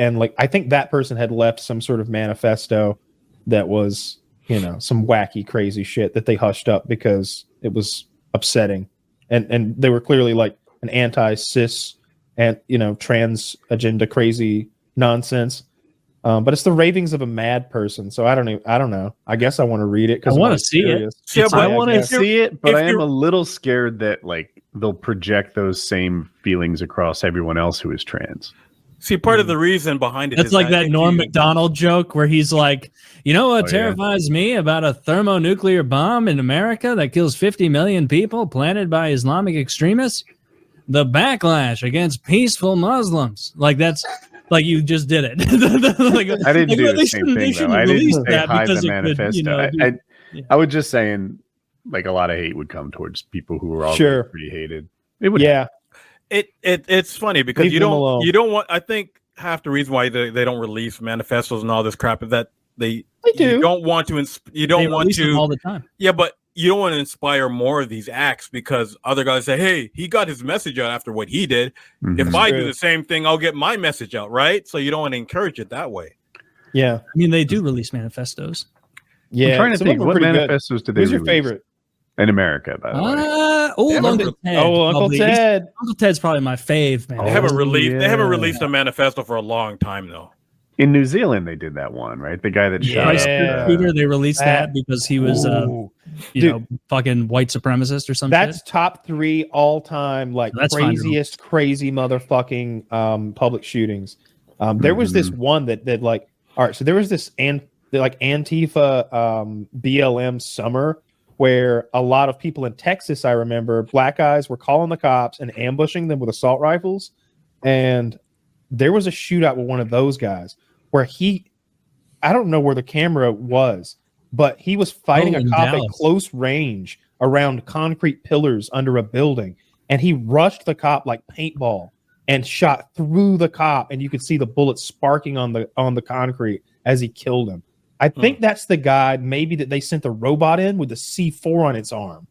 And like I think that person had left some sort of manifesto that was, you know, some wacky crazy shit that they hushed up because it was upsetting, and they were clearly like an anti-cis and, you know, trans agenda crazy nonsense. But it's the ravings of a mad person, so I don't know. I guess I want to read it because I want to see it. Yeah, I want to see it, but I am a little scared that like they'll project those same feelings across everyone else who is trans. See, part of the reason behind it is like that Norm Macdonald joke where he's like, you know what terrifies me about a thermonuclear bomb in America that kills 50 million people planted by Islamic extremists? The backlash against peaceful Muslims. Like that's like you just did it. Like, I didn't do the same thing though. I didn't say hide the manifesto. I was just saying like a lot of hate would come towards people who were already pretty hated. It would. Yeah. It's funny because you don't want. I think half the reason why they don't release manifestos and all this crap is that they do. You don't want to. You don't want to all the time. Yeah, but you don't want to inspire more of these acts because other guys say, "Hey, he got his message out after what he did. If I do the same thing, I'll get my message out." Right? So you don't want to encourage it that way. Yeah, I mean they do release manifestos. Yeah, I'm trying to think what manifestos did they release? Who's your favorite in America? By the way, Uncle Ted. Uncle Ted. Uncle Ted's probably my fave, man. They haven't released a manifesto for a long time though. In New Zealand, they did that one, right? The guy that shot Shooter, they released that because he was, you know, fucking white supremacist or something. That's top 3 all time, like craziest, crazy motherfucking public shootings. There was this one that like, all right, so there was this like Antifa BLM summer where a lot of people in Texas, I remember, black guys were calling the cops and ambushing them with assault rifles, and there was a shootout with one of those guys where I don't know where the camera was, but he was fighting a cop at close range around concrete pillars under a building, and he rushed the cop like paintball and shot through the cop, and you could see the bullets sparking on the concrete as he killed him. I think that's the guy maybe that they sent the robot in with the C4 on its arm.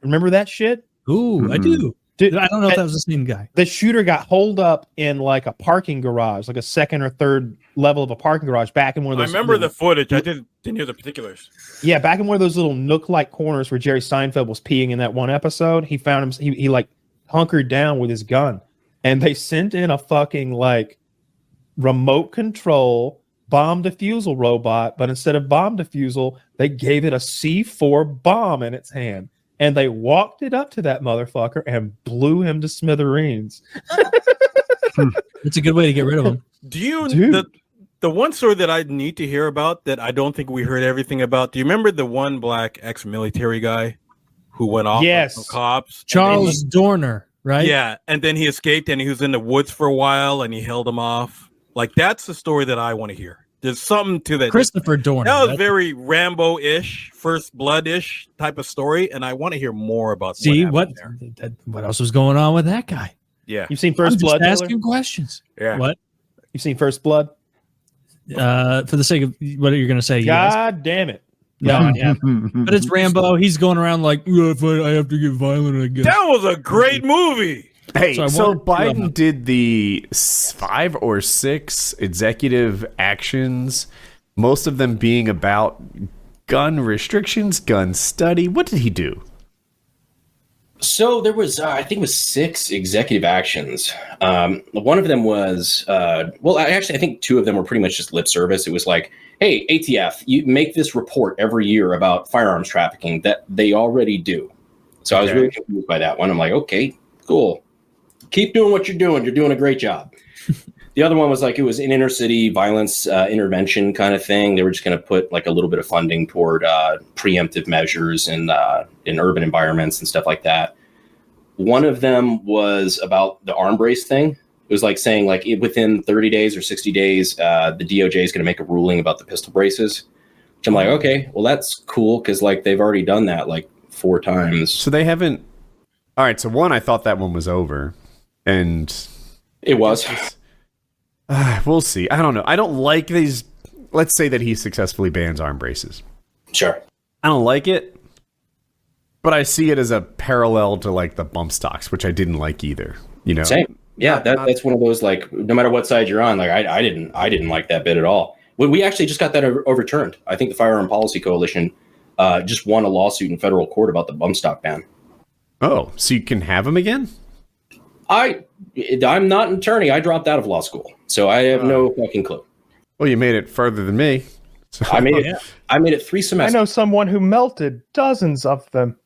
Remember that shit? Ooh, I do. Dude, I don't know if that was the same guy. The shooter got holed up in like a parking garage, like a second or third level of a parking garage back in one of those. I remember the footage. I didn't hear the particulars. Yeah, back in one of those little nook-like corners where Jerry Seinfeld was peeing in that one episode. He found him. He like hunkered down with his gun, and they sent in a fucking like remote control bomb defusal robot, but instead of bomb defusal, they gave it a C4 bomb in its hand. And they walked it up to that motherfucker and blew him to smithereens. It's a good way to get rid of him. The one story that I need to hear about that I don't think we heard everything about? Do you remember the one black ex-military guy who went off on some cops? Charles Dorner, right? Yeah, and then he escaped and he was in the woods for a while and he held him off. Like that's the story that I want to hear. There's something to that. Christopher Dorner. That was very Rambo-ish, First Blood-ish type of story, and I want to hear more about. What else was going on with that guy? Yeah, you've seen First Blood. Just asking questions. Yeah. What? You've seen First Blood? For the sake of what are you going to say? God damn it! No, yeah. But it's Rambo. He's going around like, if I have to get violent, I guess. That was a great movie. Hey, so Biden did the 5 or 6 executive actions, most of them being about gun restrictions, gun study. What did he do? So there was, I think it was 6 executive actions. One of them was, I think 2 of them were pretty much just lip service. It was like, hey, ATF, you make this report every year about firearms trafficking that they already do. So I was really confused by that one. I'm like, okay, cool. Keep doing what you're doing. You're doing a great job. The other one was like, it was an inner city violence intervention kind of thing. They were just going to put like a little bit of funding toward preemptive measures in urban environments and stuff like that. One of them was about the arm brace thing. It was like saying like within 30 days or 60 days, the DOJ is going to make a ruling about the pistol braces, which I'm like, okay, well, that's cool. Cause like they've already done that like 4 times. So they haven't. All right. So one, I thought that one was over. And it was. We'll see. I don't know. I don't like these. Let's say that he successfully bans arm braces. Sure. I don't like it. But I see it as a parallel to like the bump stocks, which I didn't like either. You know, Same. Yeah, that's one of those, like, no matter what side you're on, like I didn't like that bit at all. We actually just got that overturned. I think the Firearm Policy Coalition just won a lawsuit in federal court about the bump stock ban. Oh, so you can have them again? I'm not an attorney. I dropped out of law school, so I have no fucking clue. Well, you made it further than me. So. I made it 3 semesters. I know someone who melted dozens of them.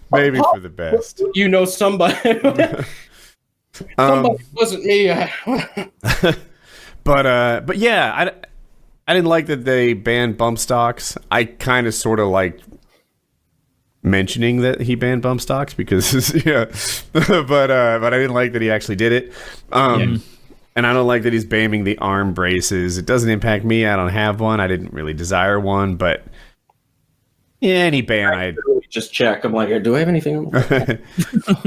Maybe for the best. You know somebody. Somebody wasn't me. But yeah, I didn't like that they banned bump stocks. I kind of sort of liked mentioning that he banned bump stocks because but I didn't like that he actually did it. And I don't like that he's banning the arm braces. It doesn't impact me. I don't have one. I didn't really desire one, but any ban I just check. I'm like, do I have anything?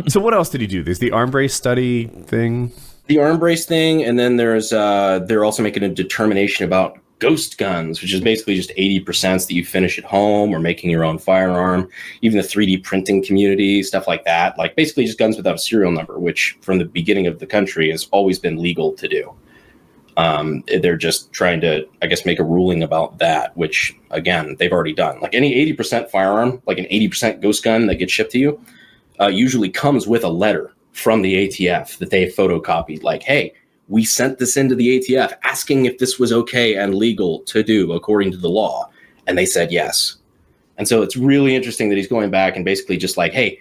So what else did he do? There's the arm brace study thing. The arm brace thing, and then there's they're also making a determination about ghost guns, which is basically just 80% that you finish at home or making your own firearm. Even the 3D printing community, stuff like that. Like basically just guns without a serial number, which from the beginning of the country has always been legal to do. They're just trying to, I guess, make a ruling about that, which again, they've already done. Like any 80% firearm, like an 80% ghost gun that gets shipped to you, usually comes with a letter from the ATF that they photocopied. Like, hey, we sent this into the ATF asking if this was okay and legal to do according to the law. And they said yes. And so it's really interesting that he's going back and basically just like, hey,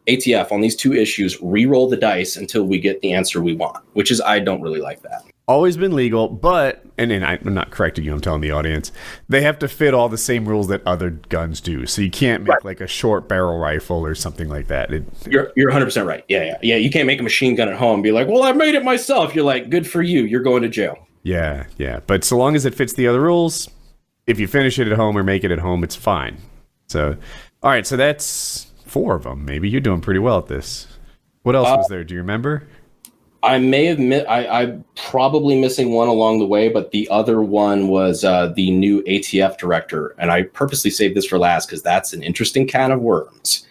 ATF on these 2 issues, re-roll the dice until we get the answer we want, which is, I don't really like that. Always been legal, but, and I'm not correcting you, I'm telling the audience, they have to fit all the same rules that other guns do. So you can't make like a short barrel rifle or something like that. You're 100% right. Yeah. You can't make a machine gun at home and be like, well, I made it myself. You're like, good for you. You're going to jail. Yeah. But so long as it fits the other rules, if you finish it at home or make it at home, it's fine. So, all right. So that's 4 of them. Maybe you're doing pretty well at this. What else was there? Do you remember? I may have I'm probably missing one along the way, but the other one was the new ATF director. And I purposely saved this for last because that's an interesting can of worms.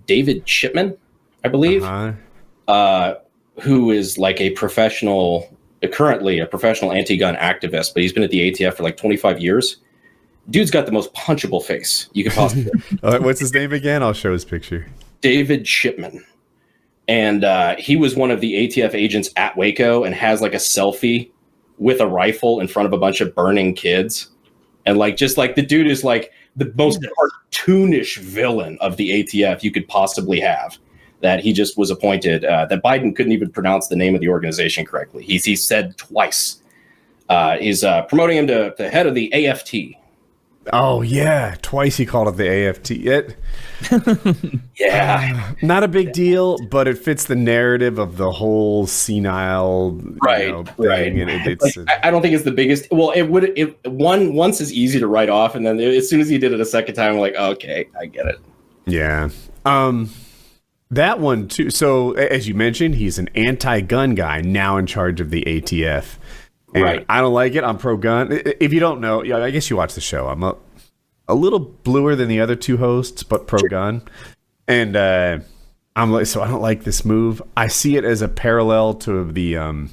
David Shipman, I believe, who is like currently a professional anti-gun activist, but he's been at the ATF for like 25 years. Dude's got the most punchable face you could possibly. What's his name again? I'll show his picture. David Shipman. And he was one of the ATF agents at Waco and has like a selfie with a rifle in front of a bunch of burning kids. And like, just like the dude is like the most cartoonish villain of the ATF you could possibly have, that he just was appointed, that Biden couldn't even pronounce the name of the organization correctly. He said twice. He's promoting him to the head of the AFT. Oh, yeah. Twice he called it the AFT. Yeah. Not a big deal, but it fits the narrative of the whole senile thing. And I don't think it's the biggest. Well, once is easy to write off, and then as soon as he did it a second time, I'm like, okay, I get it. Yeah. That one, too. So, as you mentioned, he's an anti-gun guy now in charge of the ATF. And right. I don't like it. I'm pro-gun. If you don't know, I guess you watch the show. I'm a little bluer than the other 2 hosts, but pro-gun. And I'm like, so I don't like this move. I see it as a parallel to the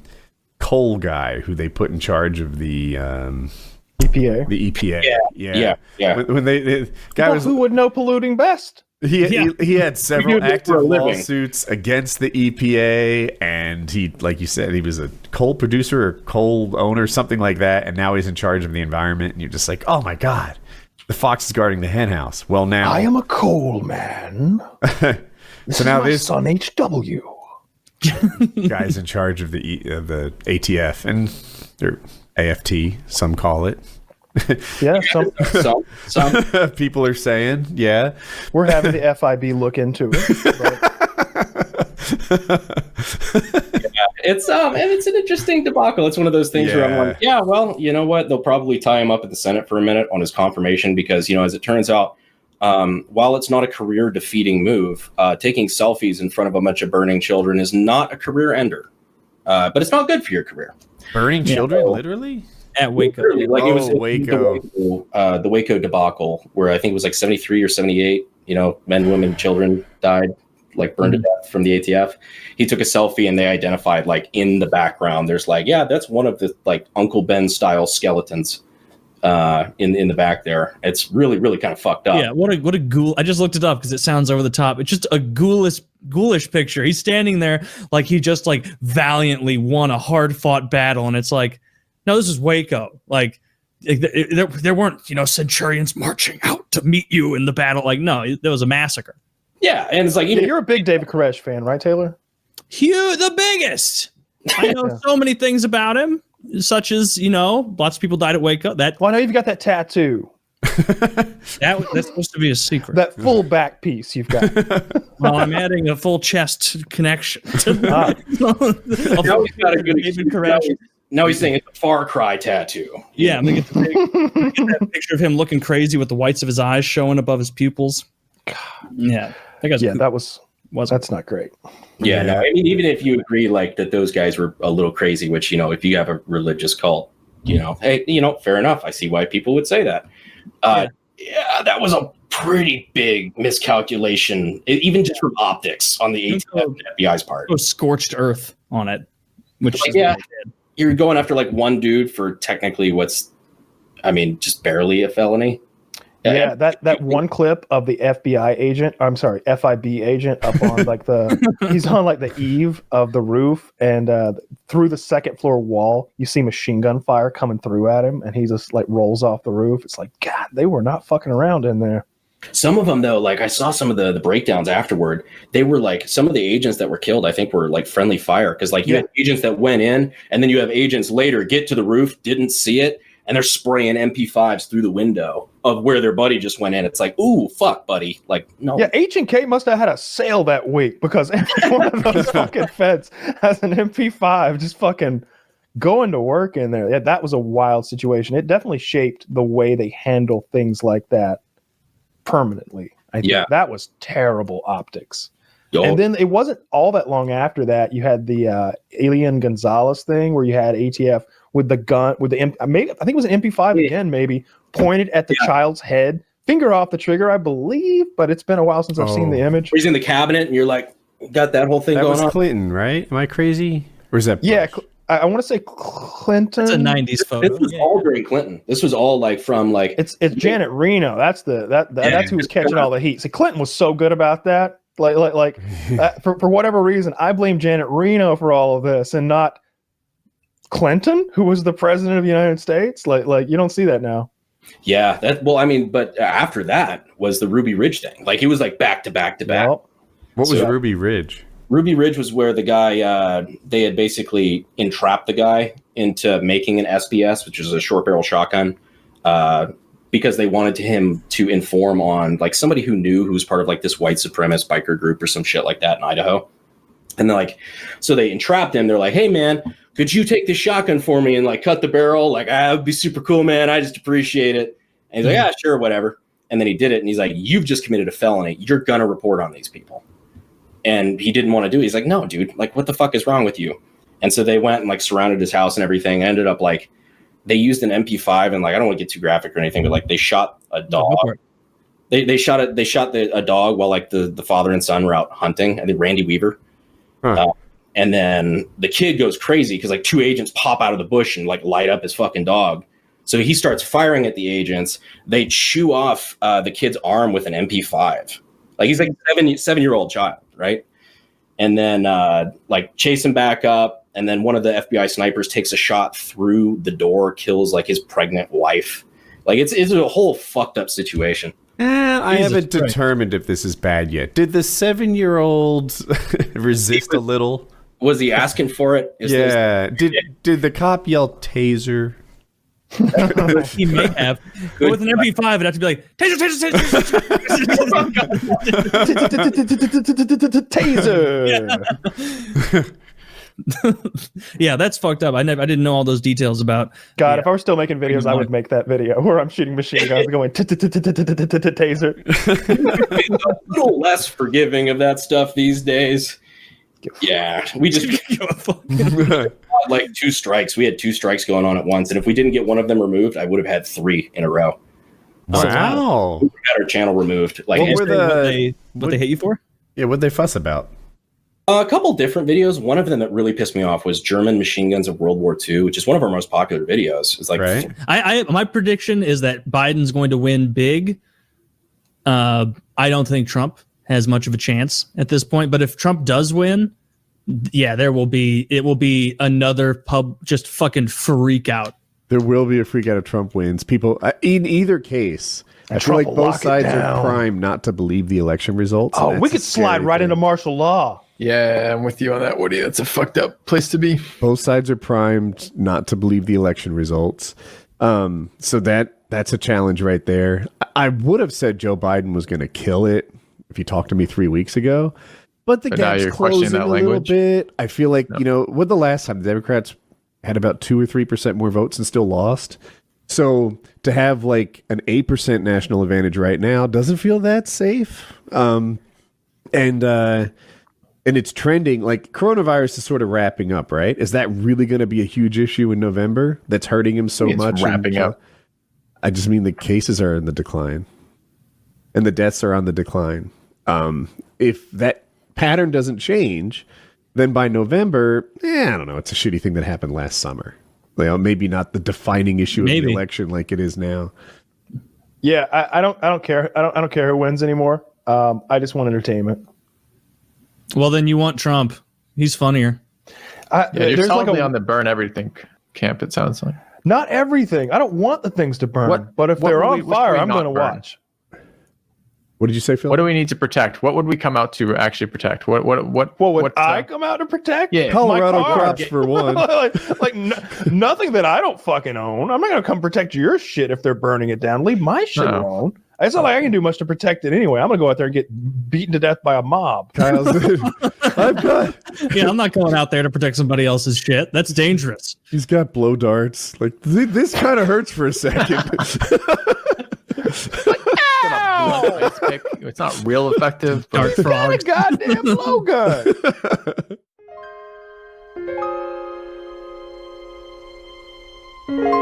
coal guy who they put in charge of the EPA. The EPA. Yeah. When the guy was, who would know polluting best? He had several active lawsuits against the EPA, and he, like you said, he was a coal producer or coal owner, something like that, and now he's in charge of the environment, and you're just like, oh my God, the fox is guarding the hen house. Well, now... I am a coal man. So now this son HW. guy's in charge of the ATF, and or AFT, some call it. Yeah, some people are saying, yeah. We're having the FIB look into it. It's and it's an interesting debacle. It's one of those things where I'm like, yeah, well, you know what? They'll probably tie him up at the Senate for a minute on his confirmation because, as it turns out, while it's not a career-defeating move, taking selfies in front of a bunch of burning children is not a career ender. But it's not good for your career. Burning children, literally? At Waco. Like it was Waco. The Waco debacle, where I think it was like 73 or 78, men, women, children died, like burned to death from the ATF. He took a selfie and they identified, like, in the background, there's like, yeah, that's one of the, like, Uncle Ben style skeletons in the back there. It's really, really kind of fucked up. Yeah, what a ghoul. I just looked it up because it sounds over the top. It's just a ghoulish picture. He's standing there like he just, like, valiantly won a hard-fought battle, and it's like, no, this is Waco. Like, there weren't, centurions marching out to meet you in the battle. Like, no, there was a massacre. Yeah, and it's like, you're a big David Koresh fan, right, Taylor? Huge, the biggest. I know so many things about him, such as, lots of people died at Waco. Well, I know you've got that tattoo. That's supposed to be a secret. That full back piece you've got. Well, I'm adding a full chest connection. Now he's got a good David Koresh. Now he's saying it's a Far Cry tattoo. Yeah, I'm gonna get that picture of him looking crazy with the whites of his eyes showing above his pupils. Yeah, that's not great. Yeah, no, I mean, even if you agree, like, that those guys were a little crazy, which, if you have a religious cult, hey, fair enough. I see why people would say that. Yeah, that was a pretty big miscalculation, even just from optics on the ATF and FBI's part. It was scorched earth on it, which like, you're going after, like, one dude for technically just barely a felony. Yeah, that one clip of the FIB agent up on like he's on like the eave of the roof, and through the second floor wall, you see machine gun fire coming through at him, and he just like rolls off the roof. It's like, God, they were not fucking around in there. Some of them, though, like, I saw some of the breakdowns afterward. They were like, some of the agents that were killed, I think, were like friendly fire, because like you had agents that went in, and then you have agents later get to the roof, didn't see it, and they're spraying MP5s through the window of where their buddy just went in. It's like, ooh, fuck, buddy. Like, no. Yeah, H&K must have had a sale that week, because every one of those fucking feds has an MP5 just fucking going to work in there. Yeah, that was a wild situation. It definitely shaped the way they handle things like that permanently. I think that was terrible optics. And then it wasn't all that long after that, you had the Alien Gonzalez thing, where you had ATF with the gun, with the I think it was an MP5 again, maybe pointed at the child's head, finger off the trigger, I believe, but it's been a while since I've seen the image. He's in the cabinet, and you're like, got that whole thing going on. That was Clinton, right? Am I crazy? Or is that Bush? Yeah, I want to say Clinton. It's a 90s photo. This was all during Clinton. This was all like from like it's Janet Reno. That's that's who was catching all the heat. See, Clinton was so good about that. For whatever reason, I blame Janet Reno for all of this, and not Clinton, who was the president of the United States. Like you don't see that now. Yeah, but after that was the Ruby Ridge thing. Like, he was like back to back to back. What was Ruby Ridge? Ruby Ridge was where the guy, they had basically entrapped the guy into making an SBS, which is a short barrel shotgun, because they wanted him to inform on like somebody who was part of like this white supremacist biker group or some shit like that in Idaho. And they're like, so they entrapped him. They're like, hey man, could you take this shotgun for me and like cut the barrel? Like, it would be super cool, man. I just appreciate it. And he's like, yeah, sure, whatever. And then he did it. And he's like, you've just committed a felony. You're going to report on these people. And he didn't want to do it. He's like, no, dude, like, what the fuck is wrong with you? And so they went and like surrounded his house and everything. Ended up like, they used an MP5, and like, I don't want to get too graphic or anything, but like they shot a dog. They shot a dog while like the father and son were out hunting. I think Randy Weaver. And then the kid goes crazy because like two agents pop out of the bush and like light up his fucking dog. So he starts firing at the agents. They chew off the kid's arm with an MP5. Like, he's like a 7-year-old child, right? And then like chase him back up. And then one of the FBI snipers takes a shot through the door, kills like his pregnant wife. Like, it's a whole fucked up situation. I haven't determined if this is bad yet. Did the 7-year-old resist a little? Was he asking for it? Did the cop yell taser? He may have. But with an MP5, it'd have to be like, taser, taser, taser. Yeah, that's fucked up. I didn't know all those details about. God, if I were still making videos, I would make that video where I'm shooting machine guns going taser. A little less forgiving of that stuff these days. Yeah, we just like 2 strikes. We had 2 strikes going on at once, and if we didn't get one of them removed, I would have had 3 in a row. Wow. We had our channel removed. Like, What they hit you for? Yeah, what'd they fuss about? a couple different videos. One of them that really pissed me off was German machine guns of World War II, which is one of our most popular videos. It's like, right. My prediction is that Biden's going to win big. I don't think Trump has much of a chance at this point, but if Trump does win, yeah, it will be another just fucking freak out. There will be a freak out if Trump wins. People, in either case, I feel like both sides are primed not to believe the election results. Oh, we could slide right into martial law. Yeah, I'm with you on that, Woody. That's a fucked up place to be. Both sides are primed not to believe the election results. So that's a challenge right there. I would have said Joe Biden was going to kill it if you talked to me 3 weeks ago. But the gap's closing a little bit. I feel like, what the last time the Democrats had about 2 or 3% more votes and still lost. So to have like an 8% national advantage right now doesn't feel that safe. And it's trending, like coronavirus is sort of wrapping up, right? Is that really going to be a huge issue in November that's hurting him so much? Wrapping up. I just mean the cases are in the decline and the deaths are on the decline. If that pattern doesn't change, then by November, I don't know. It's a shitty thing that happened last summer. Maybe not the defining issue of the election like it is now. Yeah, I don't care. I don't care who wins anymore. I just want entertainment. Well, then you want Trump. He's funnier. You're solidly on the burn everything camp, it sounds like. Not everything. I don't want the things to burn. But if they're on fire, I'm going to watch. What did you say, Phil? What do we need to protect? What would we come out to actually protect? What would I come out to protect? Yeah, Colorado crops for one. Nothing that I don't fucking own. I'm not going to come protect your shit if they're burning it down. Leave my shit alone. It's not like I can do much to protect it anyway. I'm going to go out there and get beaten to death by a mob. I'm not going out there to protect somebody else's shit. That's dangerous. He's got blow darts. Like, this kind of hurts for a second. It's not real effective. Dart frog. He's got a goddamn blowgun.